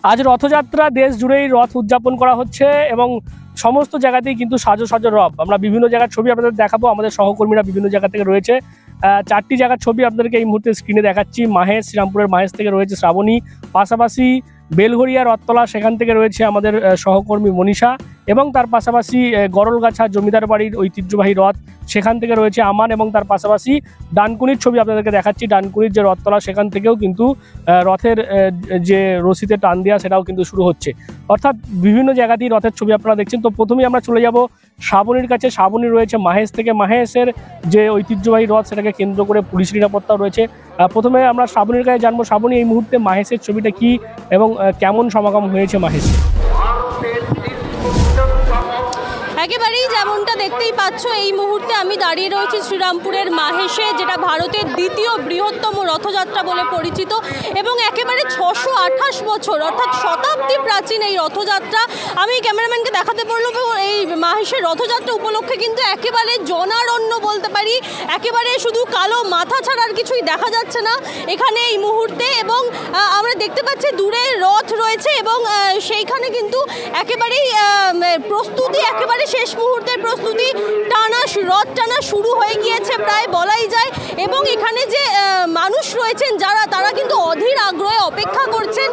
আজ রথযাত্রা দেশ জুড়েই রথ উদযাপন করা হচ্ছে এবং সমস্ত জায়গাতেই কিন্তু সাজো সাজো রথ। আমরা বিভিন্ন জায়গার ছবি আপনাদের দেখাবো, আমাদের সহকর্মীরা বিভিন্ন জায়গা থেকে রয়েছে। চারটি জায়গার ছবি আপনাদেরকে এই মুহূর্তে স্ক্রিনে দেখাচ্ছি। মাহেশ, শ্রীরামপুরের মাহেশ থেকে রয়েছে শ্রাবণী, পাশাপাশি বেলঘরিয়া রথতলা সেখান থেকে রয়েছে আমাদের সহকর্মী মনীষা, এবং তার পাশাপাশি গরলগাছা জমিদার বাড়ির ঐতিহ্যবাহী রথ সেখান থেকে রয়েছে আমান, এবং তার পাশাপাশি ডানকুনির ছবি আপনাদেরকে দেখাচ্ছি। ডানকুনির যে রথতলা সেখান থেকেও কিন্তু রথের যে রশিতে টান দেওয়া সেটাও কিন্তু শুরু হচ্ছে। অর্থাৎ বিভিন্ন জায়গাতেই রথের ছবি আপনারা দেখছেন। তো প্রথমেই আমরা চলে যাব শ্রাবণীর কাছে। শ্রাবণী রয়েছে মাহেশ থেকে। মাহেশের যে ঐতিহ্যবাহী রথ সেটাকে কেন্দ্র করে পুলিশ নিরাপত্তাও রয়েছে। প্রথমে আমরা শ্রাবণীর কাছে জানবো, শ্রাবণী এই মুহূর্তে মাহেশের ছবিটা কি এবং কেমন সমাগম হয়েছে মাহেশে? একেবারেই যেমনটা দেখতেই পাচ্ছ, এই মুহূর্তে আমি দাঁড়িয়ে রয়েছি শ্রীরামপুরের মাহেশে, যেটা ভারতের দ্বিতীয় বৃহত্তম রথযাত্রা বলে পরিচিত এবং একেবারে 628 বছর অর্থাৎ শতাব্দী প্রাচীন এই রথযাত্রা। আমি ক্যামেরাম্যানকে দেখাতে বলব, এই মাহেশের রথযাত্রা উপলক্ষে কিন্তু একেবারে জনারণ্য বলতে পারি, একেবারে শুধু কালো মাথা ছাড়া আর কিছুই দেখা যাচ্ছে না এখানে এই মুহূর্তে। এবং আমরা দেখতে পাচ্ছি দূরে রথ রয়েছে এবং সেইখানে কিন্তু একেবারেই প্রস্তুতি, একেবারে শেষ মুহূর্তের প্রস্তুতি, রথ টানা শুরু হয়ে গিয়েছে প্রায় বলাই যায়। এবং এখানে যে মানুষ রয়েছেন তারা কিন্তু অধীর আগ্রহে অপেক্ষা করছেন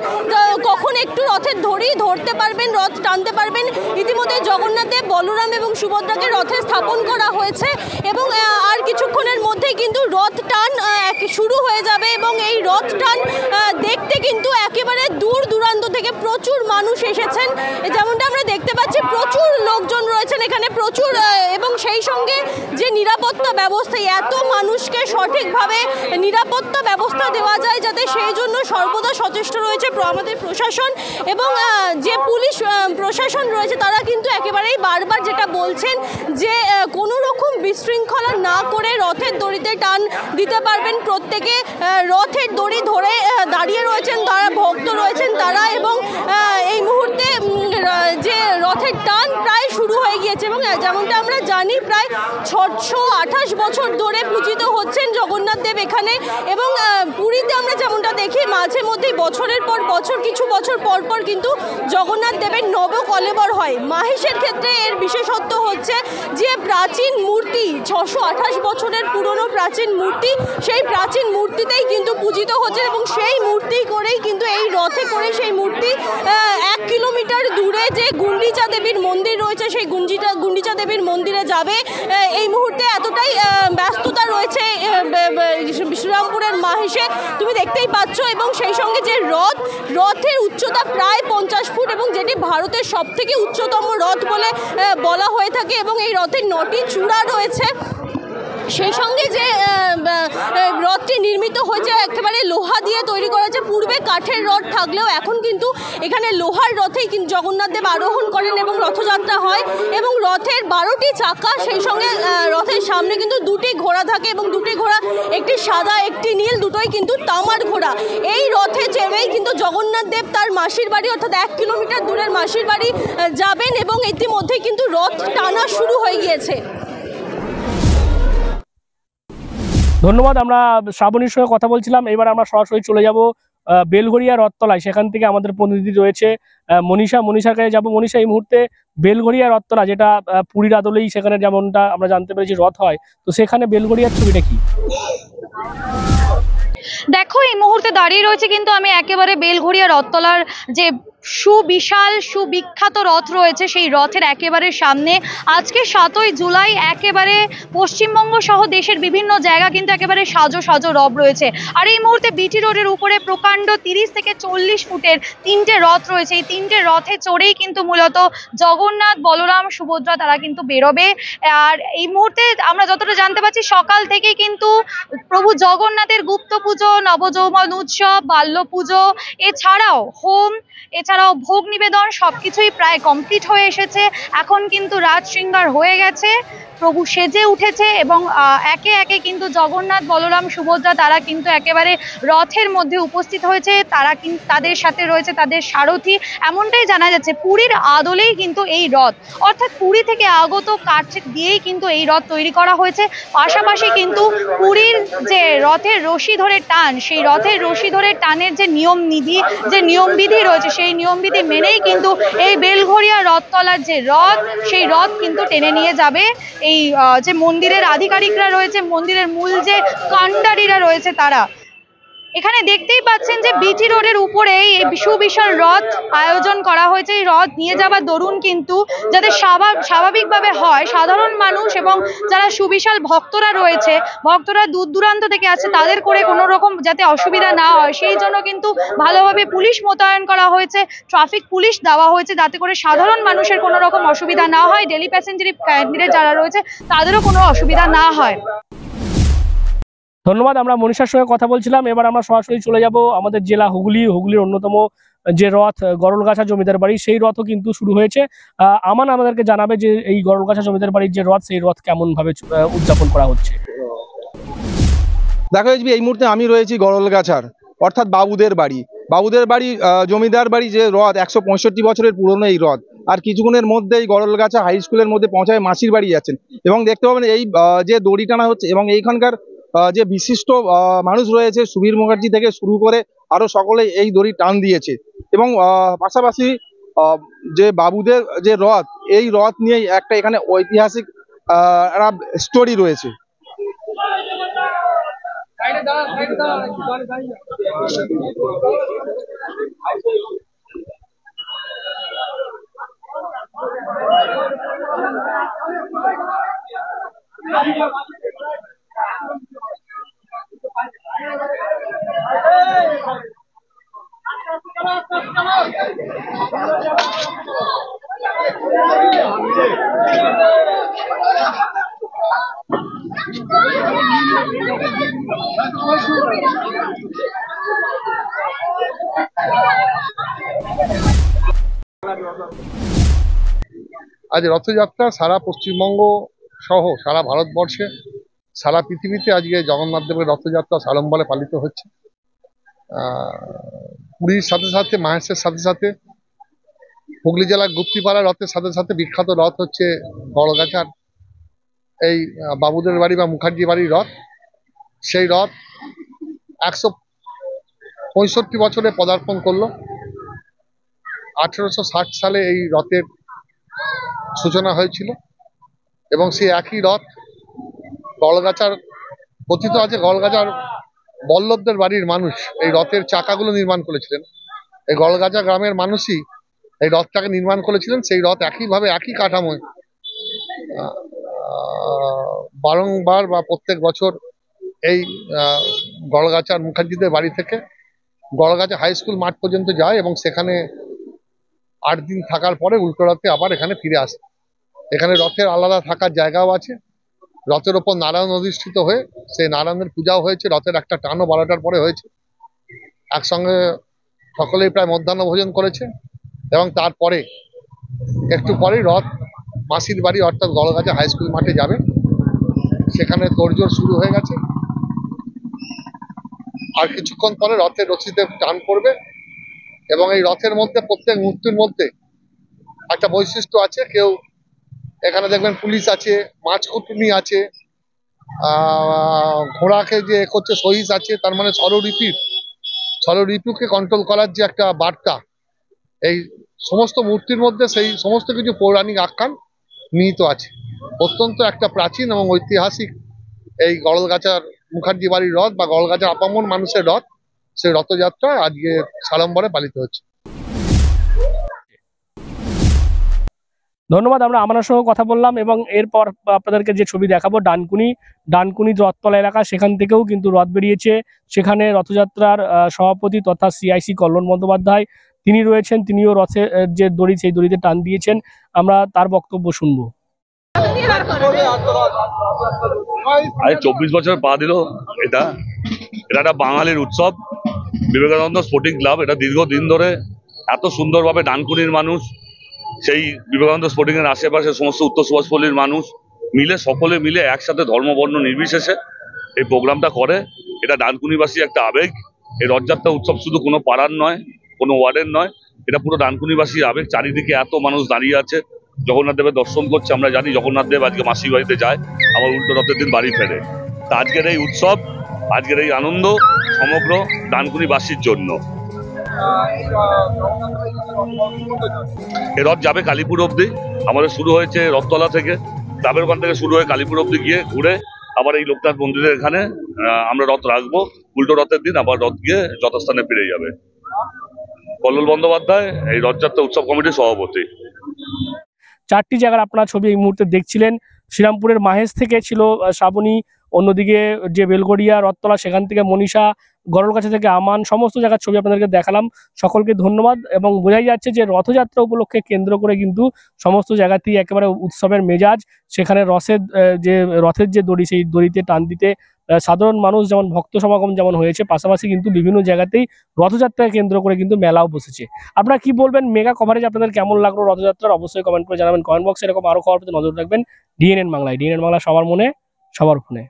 কখন একটু রথের দড়ি ধরতে পারবেন, রথ টানতে পারবেন। ইতিমধ্যে জগন্নাথ দেব, বলরাম এবং সুভদ্রাকে রথে স্থাপন করা হয়েছে এবং আর কিছুক্ষণের মধ্যেই কিন্তু রথ টান শুরু হয়ে যাবে। এবং এই রথ টান দেখতে কিন্তু একেবারে দূর দূরান্ত থেকে প্রচুর মানুষ এসেছেন, যেমনটা আমরা দেখতে পাচ্ছি প্রচুর লোকজন রয়েছেন এখানে, প্রচুর। এবং সেই সঙ্গে যে নিরাপত্তা ব্যবস্থা, এত মানুষকে সঠিকভাবে নিরাপত্তা ব্যবস্থা দেওয়া যায় যাতে, সেই জন্য সর্বদা সচেষ্ট রয়েছে আমাদের প্রশাসন এবং যে পুলিশ প্রশাসন রয়েছে, তারা কিন্তু একেবারেই বারবার যেটা বলছেন যে কোনো রকম বিশৃঙ্খলা না করে রথের দড়িতে টান দিতে পারবেন। প্রত্যেকে রথের দড়ি ধরে দাঁড়িয়ে রয়েছেন, তারা ভক্ত রয়েছেন তারা। এবং এই মুহূর্তে যে রথের টান প্রায় শুরু হয়ে গিয়েছে এবং যেমনটা আমরা জানি প্রায় 628 বছর ধরে পূজিত হচ্ছেন জগন্নাথ দেব এখানে। এবং পুরীতে আমরা যেমনটা দেখি মাঝে মধ্যেই বছরের পর বছর, কিছু বছর পর পর কিন্তু জগন্নাথ দেবের নবকলেবর হয়। মাহেশের ক্ষেত্রে এর বিশেষত্ব হচ্ছে যে প্রাচীন মূর্তি, 628 বছরের পুরনো প্রাচীন মূর্তি, সেই প্রাচীন মূর্তিতেই কিন্তু পূজিত হচ্ছে এবং সেই মূর্তি করেই কিন্তু এই রথে করে সেই মূর্তি 1 কিলোমিটার দূরে যে গুন্ডিচা দেবীর মন্দির রয়েছে সেই গুন্ডিচা দেবীর মন্দিরে যাবে। এই মুহূর্তে এতটাই ব্যস্ততা রয়েছে শ্রীরামপুরের মাহেশে, তুমি দেখতেই পাচ্ছ। এবং সেই সঙ্গে যে রথের উচ্চতা প্রায় 50 ফুট এবং যেটি ভারতের সবথেকে উচ্চতম রথ বলে বলা হয়ে থাকে। এবং এই রথের 9টি চূড়া রয়েছে। সেই সঙ্গে যে রথটি নির্মিত হয়েছে একেবারে লোহা দিয়ে তৈরি করা হয়েছে। পূর্বে কাঠের রথ থাকলেও এখন কিন্তু এখানে লোহার রথেই কিন্তু জগন্নাথ দেব আরোহণ করেন এবং রথযাত্রা হয়। এবং রথের 12টি চাকা, সেই সঙ্গে রথের সামনে কিন্তু 2টি ঘোড়া থাকে এবং 2টি ঘোড়া, একটি সাদা একটি নীল, দুটোই কিন্তু তামার ঘোড়া। এই রথে চেপেই কিন্তু জগন্নাথ দেব তার মাসির বাড়ি অর্থাৎ 1 কিলোমিটার দূরের মাসির বাড়ি যাবেন এবং ইতিমধ্যে কিন্তু রথ টানা শুরু হয়ে গিয়েছে। ধন্যবাদ। আমরা শ্রাবণীর সঙ্গে কথা বলছিলাম। এবার আমরা সরাসরি চলে যাব বেলঘরিয়া রথতলায়। সেখান থেকে আমাদের প্রতিনিধি রয়েছে মনীষা। মনীষার কাছে যাবো। মনীষা, এই মুহূর্তে বেলঘরিয়া রথতলা, যেটা পুরীর আদলেই সেখানে যেমনটা আমরা জানতে পেরেছি রথ হয়, তো সেখানে বেলঘরিয়ার ছবিটা কি? দেখো, এই মুহূর্তে দাঁড়িয়ে রয়েছে কিন্তু আমি একেবারে বেলঘরিয়া রথতলার যে সুবিশাল সুবিখ্যাত রথ রয়েছে সেই রথের একেবারে সামনে। আজকে 7ই জুলাই একেবারে পশ্চিমবঙ্গ সহ দেশের বিভিন্ন জায়গা কিন্তু একেবারে সাজো সাজো রথ রয়েছে। আর এই মুহূর্তে বিটি রোডের উপরে প্রকাণ্ড 30 থেকে 40 ফুটের 3টে রথ রয়েছে। এই 3টে রথে চড়েই কিন্তু মূলত জগন্নাথ, বলরাম, সুভদ্রা তারা কিন্তু বেরোবে। আর এই মুহূর্তে আমরা যতটা জানতে পারছি সকাল থেকেই কিন্তু প্রভু জগন্নাথের গুপ্ত পুজো, নবযৌবন উৎসব, বাল্য পুজো, এছাড়াও হোম, এছাড়াও ভোগ নিবেদন সবকিছুই প্রায় কমপ্লিট হয়ে এসেছে। এখন কিন্তু রাজ শৃঙ্গার হয়ে গেছে, প্রভু সেজে উঠেছে এবং একে একে কিন্তু জগন্নাথ, বলরাম, সুভদ্রা তারা কিন্তু একেবারে রথের মধ্যে উপস্থিত হয়েছে। তারা কিন্তু তাদের সাথে রয়েছে তাদের সারথি, এমনটাই জানা যাচ্ছে। পুরীর আদলেই কিন্তু এই রথ, অর্থাৎ পুরী থেকে আগত কাঠ দিয়েই কিন্তু এই রথ তৈরি করা হয়েছে। পাশাপাশি কিন্তু পুরীর যে রথের রশি ধরে টান, সেই রথের রশি ধরে টানের যে নিয়মবিধি রয়েছে, সেই নিয়মবিধি মেনেই কিন্তু এই বেলঘড়িয়া রথতলার যে রথ, সেই রথ কিন্তু টেনে নিয়ে যাবে এই যে মন্দিরের আধিকারিকরা রয়েছে, মন্দিরের মূল যে কাণ্ডারীরা রয়েছে তারা। এখানে দেখতেই পাচ্ছেন যে বিটি রোডের উপরেই এই সুবিশাল রথ আয়োজন করা হয়েছে। এই রথ নিয়ে যাবার দরুন কিন্তু যাতে স্বাভাবিকভাবে হয়, সাধারণ মানুষ এবং যারা সুবিশাল ভক্তরা রয়েছে, ভক্তরা দূর দূরান্ত থেকে আছে, তাদের করে কোনো রকম যাতে অসুবিধা না হয় সেই জন্য কিন্তু ভালোভাবে পুলিশ মোতায়েন করা হয়েছে, ট্রাফিক পুলিশ দেওয়া হয়েছে, যাতে করে সাধারণ মানুষের কোনো রকম অসুবিধা না হয়, ডেলি প্যাসেঞ্জারি ক্যান্ডিডেট যারা রয়েছে তাদেরও কোনো অসুবিধা না হয়। ধন্যবাদ। আমরা মনীষার সঙ্গে কথা বলছিলাম। এবার আমরা সরাসরি চলে যাব আমাদের জেলা হুগলির অন্যতম যে রথ গরলগাছা জমিদার বাড়ি, সেই রথও কিন্তু শুরু হয়েছে। আমান আমাদেরকে জানাবে যে এই গরলগাছা জমিদার বাড়ির যে রথ, সেই রথ কেমন ভাবে উদযাপন করা হচ্ছে। দেখো এই মুহূর্তে আমি রয়েছি গরলগাছার, অর্থাৎ বাবুদের বাড়ি জমিদার বাড়ি যে রথ 165 বছরের পুরনো এই রথ, আর কিছুক্ষণের মধ্যেই গরলগাছা হাই স্কুলের মধ্যে পৌঁছায় মাসির বাড়ি যাচ্ছেন। এবং দেখতে পাবেন এই যে দড়ি টানা হচ্ছে, এবং এইখানকার যে বিশিষ্ট মানুষ রয়েছে, সুবীর মুখার্জি থেকে শুরু করে আরো সকলে এই দড়ি টান দিয়েছে। এবং পাশাপাশি যে বাবুদের যে রথ, এই রথ নিয়েই একটা এখানে ঐতিহাসিক একটা স্টোরি রয়েছে। আজ রথযাত্রা সারা পশ্চিমবঙ্গ সহ সারা ভারতবর্ষে, সারা পৃথিবীতে আজকে জগন্নাথ দেবের রথযাত্রা সাড়ম্বরে পালিত হচ্ছে। পুরীর সাথে সাথে, মাহেশের সাথে সাথে, হুগলি জেলার গুপ্তিপাড়া রথের সাথে সাথে বিখ্যাত রথ হচ্ছে গরলগাছার এই বাবুদের বাড়ি বা মুখার্জি বাড়ির রথ। সেই রথ 165 বছরে পদার্পণ করলো। 1860 সালে এই রথের সূচনা হয়েছিল, এবং সেই একই রথ গরলগাছার কথিত আছে, গরলগাছার বল্লভদের বাড়ির মানুষ এই রথের চাকাগুলো নির্মাণ করেছিলেন। এই গরলগাছা গ্রামের মানুষই এই রথটাকে নির্মাণ করেছিলেন। সেই রথ একইভাবে একই কাঠামোয় বারংবার বা প্রত্যেক বছর এই গরলগাছার মুখার্জিদের বাড়ি থেকে গরলগাছা হাই স্কুল মাঠ পর্যন্ত যায়, এবং সেখানে 8 দিন থাকার পরে উল্টো রথে আবার এখানে ফিরে আসে। এখানে রথের আলাদা থাকার জায়গাও আছে। রথের ওপর নারায়ণ অধিষ্ঠিত হয়ে সেই নারায়ণের পূজাও হয়েছে। রথের একটা টানও 12টার পরে হয়েছে। একসঙ্গে সকলেই প্রায় মধ্যাহ্ন ভোজন করেছে, এবং তারপরে একটু পরেই রথ মাসির বাড়ি অর্থাৎ গরলগাছা হাই স্কুল মাঠে যাবে। সেখানে তোড়জোড় শুরু হয়ে গেছে। আর কিছুক্ষণ পরে রথের রশিতে টান পড়বে, এবং এই রথের মধ্যে প্রত্যেক মূর্তির মধ্যে একটা বৈশিষ্ট্য আছে। কেউ এখানে দেখবেন পুলিশ আছে, মাছ কুটুনি আছে, ঘোড়াকে যে করছে সহিস আছে, তার মানে ষড়রিপুকে কন্ট্রোল করার যে একটা বার্তা, এই সমস্ত মূর্তির মধ্যে সেই সমস্ত কিছু পৌরাণিক আখ্যান নিহিত আছে। অত্যন্ত একটা প্রাচীন এবং ঐতিহাসিক এই গরলগাছার মুখার্জি বাড়ির রথ বা গরলগাছার আপামর মানুষের রথ, সেই রথযাত্রা আজকে সাড়ম্বরে পালিত হচ্ছে। ধন্যবাদ। আমরা আমার সঙ্গে কথা বললাম, এবং এরপর আপনাদেরকে যে ছবি দেখাবো ডানকুনি রথতলা এলাকা, সেখান থেকেও কিন্তু রথ বেরিয়েছে। সেখানে রথযাত্রার সভাপতি তথা CIC কল্যাণ বন্দ্যোপাধ্যায় তিনি রয়েছেন, তিনিও রথের যে দড়ি, সেই দড়িতে টান দিয়েছেন। আমরা তার বক্তব্য শুনবো। আজ 24 বছর পা দিল। এটা একটা বাঙালির উৎসব, বিবেকানন্দ স্পোর্টিং ক্লাব। এটা দীর্ঘদিন ধরে এত সুন্দরভাবে ডানকুনির মানুষ, সেই বিবেকানন্দ স্পোর্টিং এর আশেপাশে সমস্ত উত্তর সুভাষপল্লীর মানুষ মিলে, সকলে মিলে একসাথে ধর্ম বর্ণ নির্বিশেষে এই প্রোগ্রামটা করে। এটা ডানকুনিবাসী একটা আবেগ। এই রথযাত্রা উৎসব শুধু কোনো পাড়ার নয়, কোনো ওয়ার্ডের নয়, এটা পুরো ডানকুনিবাসী আবেগ। চারিদিকে এত মানুষ দাঁড়িয়ে আছে, জগন্নাথ দেবের দর্শন করছে। আমরা জানি জগন্নাথ দেব আজকে মাসির বাড়িতে যায়, আবার উল্টো রথের দিন বাড়ি ফেরে। তা আজকের এই উৎসব, আজকের এই আনন্দ সমগ্র ডানকুনিবাসীর জন্য। এই রথ যাবে কালীপুর অব্দি। আমাদের শুরু হয়েছে রথতলা থেকে, ক্লাবের ওখান থেকে শুরু হয়ে কালীপুর অব্দি গিয়ে ঘুরে আবার এই লোকনাথ মন্দিরের এখানে আমরা রথ রাখবো। উল্টো রথের দিন আবার রথ গিয়ে যথাস্থানে ফিরে যাবে। কল্লোল বন্দ্যোপাধ্যায়, এই রথযাত্রা উৎসব কমিটির সভাপতি। 4টি জায়গার আপনারা ছবি এই মুহূর্তে দেখছিলেন। শ্রীরামপুরের মাহেশ থেকে ছিল শ্রাবণী, অন্যদিকে যে বেলগড়িয়া রথতলা সেখান থেকে মনীষা, গড়লগাছা থেকে আমান, সমস্ত জায়গার ছবি আপনাদেরকে দেখালাম। সকলকে ধন্যবাদ। এবং বোঝাই যাচ্ছে যে রথযাত্রা উপলক্ষে কেন্দ্র করে কিন্তু সমস্ত জায়গাতেই একেবারে উৎসবের মেজাজ। সেখানে রথের যে দড়ি, সেই দড়িতে টান দিতে সাধারণ মানুষ যেমন ভক্ত সমাগম যেমন হয়েছে, পাশাপাশি কিন্তু বিভিন্ন জায়গাতেই রথযাত্রাকে কেন্দ্র করে কিন্তু মেলাও বসেছে। আপনারা কি বলবেন? মেগা কভারেজ আপনাদের কেমন লাগলো রথযাত্রার? অবশ্যই কমেন্ট করে জানাবেন কমেন্ট বক্সে। এরকম আরো খবর পেতে নজর রাখবেন ডিএনএন বাংলায়। ডিএনএন বাংলা সবার মনে, সবার ফোনে।